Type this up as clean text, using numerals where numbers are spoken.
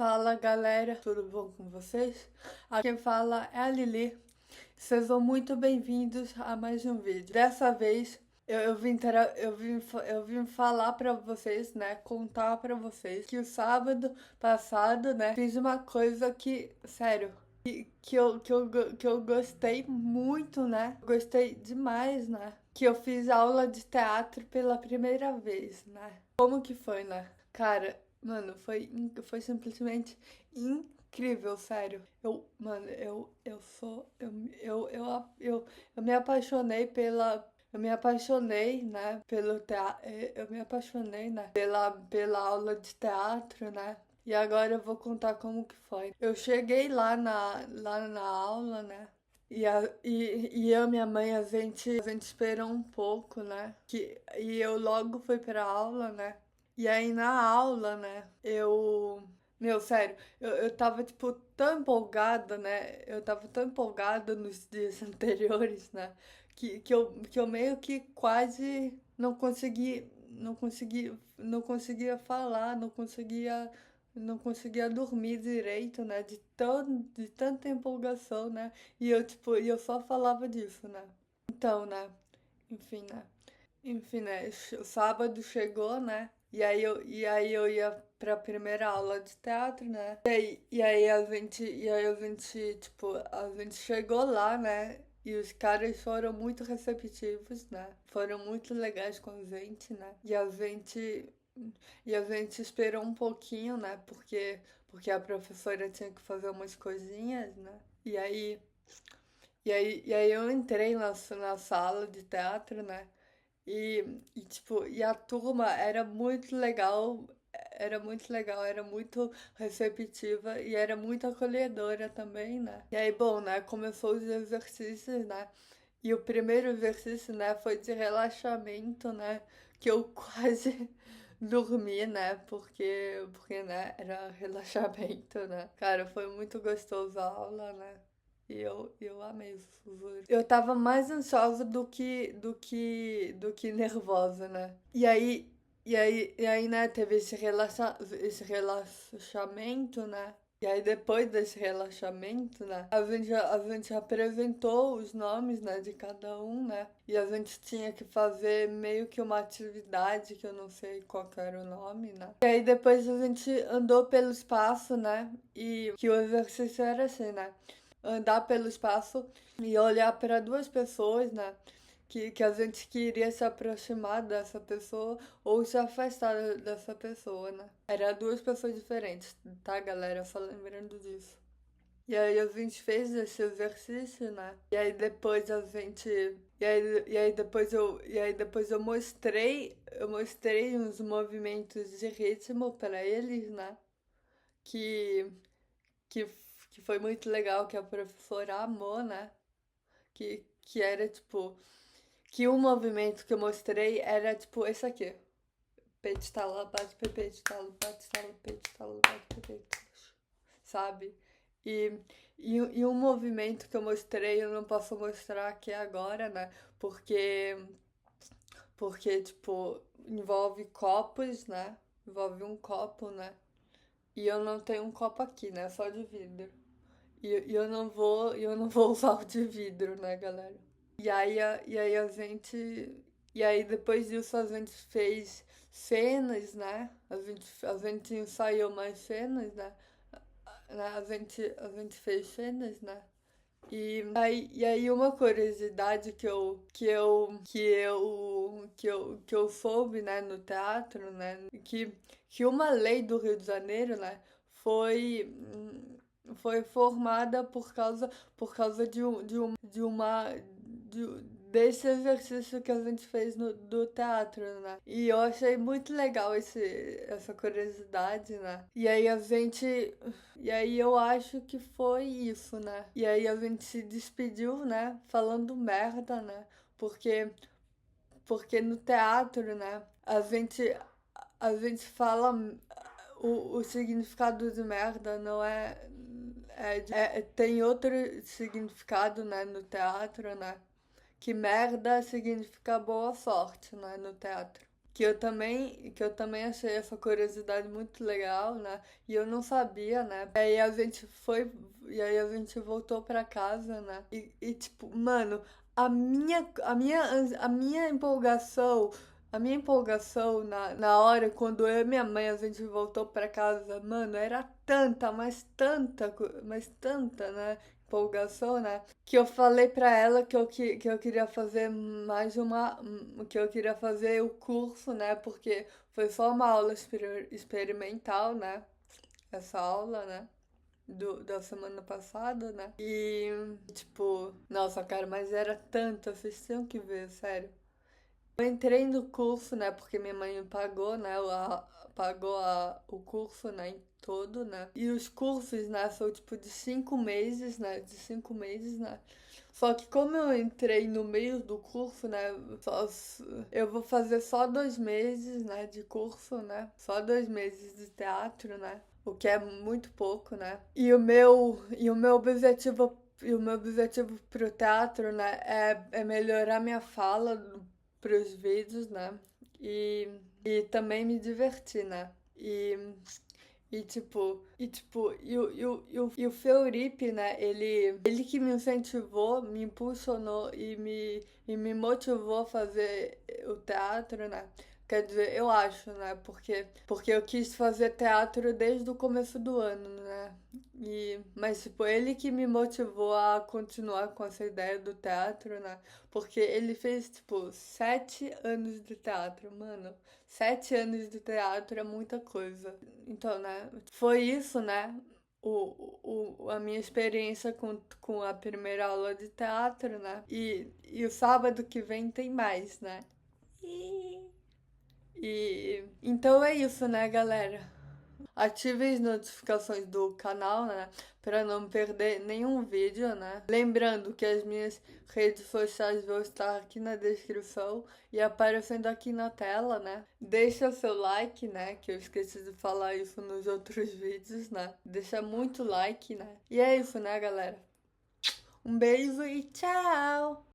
Fala galera, tudo bom com vocês? Aqui quem fala é a Lili. Sejam muito bem-vindos a mais um vídeo. Dessa vez eu vim falar pra vocês, né? Contar pra vocês que o sábado passado, né? Fiz uma coisa que, sério, que eu gostei muito, né? Gostei demais, né? Que eu fiz aula de teatro pela primeira vez, né? Como que foi, né? Cara, mano, foi simplesmente incrível, sério. Eu me apaixonei eu me apaixonei, né, eu me apaixonei, né, pela aula de teatro, né, e agora eu vou contar como que foi. Eu cheguei lá na aula, né, e eu e minha mãe, a gente esperou um pouco, né, e eu logo fui pra aula, né, e aí na aula, né, meu, sério, eu tava, tipo, tão empolgada, né? Eu tava tão empolgada nos dias anteriores, né? Que eu meio que quase não conseguia falar, não conseguia dormir direito, né? De tanta empolgação, né? E eu só falava disso, né? Então, né? Enfim, né? Enfim, né? O sábado chegou, né? E aí eu ia pra primeira aula de teatro, né? E aí a gente, tipo, a gente chegou lá, né? E os caras foram muito receptivos, né? Foram muito legais com a gente, né? E a gente esperou um pouquinho, né? Porque a professora tinha que fazer umas coisinhas, né? E aí eu entrei na sala de teatro, né? Tipo, e a turma era muito receptiva e era muito acolhedora também, né? E aí, bom, né, começou os exercícios, né? E o primeiro exercício, né, foi de relaxamento, né? Que eu quase dormi, né? Porque, né, era relaxamento, né? Cara, foi muito gostoso a aula, né? Eu amei os juro. Eu tava mais ansiosa do que nervosa, né? E aí, né, teve esse relaxamento, né? E aí, depois desse relaxamento, né, a gente apresentou os nomes, né, de cada um, né? E a gente tinha que fazer meio que uma atividade, que eu não sei qual que era o nome, né? E aí, depois a gente andou pelo espaço, né? E que o exercício era assim, né? Andar pelo espaço e olhar para duas pessoas, né? Que a gente queria se aproximar dessa pessoa ou se afastar dessa pessoa, né? Era duas pessoas diferentes, tá, galera? Só lembrando disso. E aí a gente fez esse exercício, né? E aí depois a gente. E aí depois eu mostrei uns movimentos de ritmo para eles, né? Que, que, que foi muito legal, que a professora amou, né? Que era tipo. Que o movimento que eu mostrei era tipo esse aqui. Peito, estala, bate, peito, estala, bate, estala, peito, estala, bate, peito. Sabe? E, e um movimento que eu mostrei, eu não posso mostrar aqui agora, né? Porque, tipo, envolve copos, né? Envolve um copo, né? E eu não tenho um copo aqui, né? Só de vidro. Eu não vou usar o de vidro, né, galera? E aí a gente. E aí depois disso a gente fez cenas, né? A gente ensaiou mais cenas, né? A gente fez cenas, né? E aí uma curiosidade que eu soube, né, no teatro, né, que uma lei do Rio de Janeiro, né, foi foi formada por causa de uma de, desse exercício que a gente fez do teatro, né? E eu achei muito legal essa curiosidade, né? E aí eu acho que foi isso, né? E aí a gente se despediu, né? Falando merda, né? Porque, porque no teatro, né? A gente fala o significado de merda não tem outro significado, né? No teatro, né? Que merda significa boa sorte, né? No teatro. que eu também achei essa curiosidade muito legal, né? E eu não sabia, né? E aí a gente voltou pra casa, né? E tipo, mano, a minha empolgação na hora, quando eu e minha mãe a gente voltou pra casa, mano, era tanta, mas tanta, né? Empolgação, né? Que eu falei pra ela que eu queria fazer que eu queria fazer o curso, né? Porque foi só uma aula experimental, né? Essa aula, né? Da semana passada, né? E, tipo, nossa, cara, mas era tanto, vocês tinham que ver, sério. Eu entrei no curso, né? Porque minha mãe pagou, né? O curso, né? Em todo, né? E os cursos, né? São tipo de 5 meses, né? De 5 meses, né? Só que como eu entrei no meio do curso, né? Eu vou fazer só 2 meses, né? De curso, né? Só 2 meses de teatro, né? O que é muito pouco, né? E o meu objetivo pro teatro, né? É melhorar minha fala pros vídeos, né? E, e também me divertir, né? E o Feuripe, né? Ele que me incentivou, me impulsionou e me motivou a fazer o teatro, né? Quer dizer, eu acho, né? Porque eu quis fazer teatro desde o começo do ano, né? Mas, tipo, ele que me motivou a continuar com essa ideia do teatro, né? Porque ele fez, tipo, 7 anos de teatro, mano. 7 anos de teatro é muita coisa. Então, né? Foi isso, né? A minha experiência com a primeira aula de teatro, né? E o sábado que vem tem mais, né? E então é isso, né, galera? Ative as notificações do canal, né? Para não perder nenhum vídeo, né? Lembrando que as minhas redes sociais vão estar aqui na descrição e aparecendo aqui na tela, né? Deixa o seu like, né? Que eu esqueci de falar isso nos outros vídeos, né? Deixa muito like, né? E é isso, né, galera? Um beijo e tchau!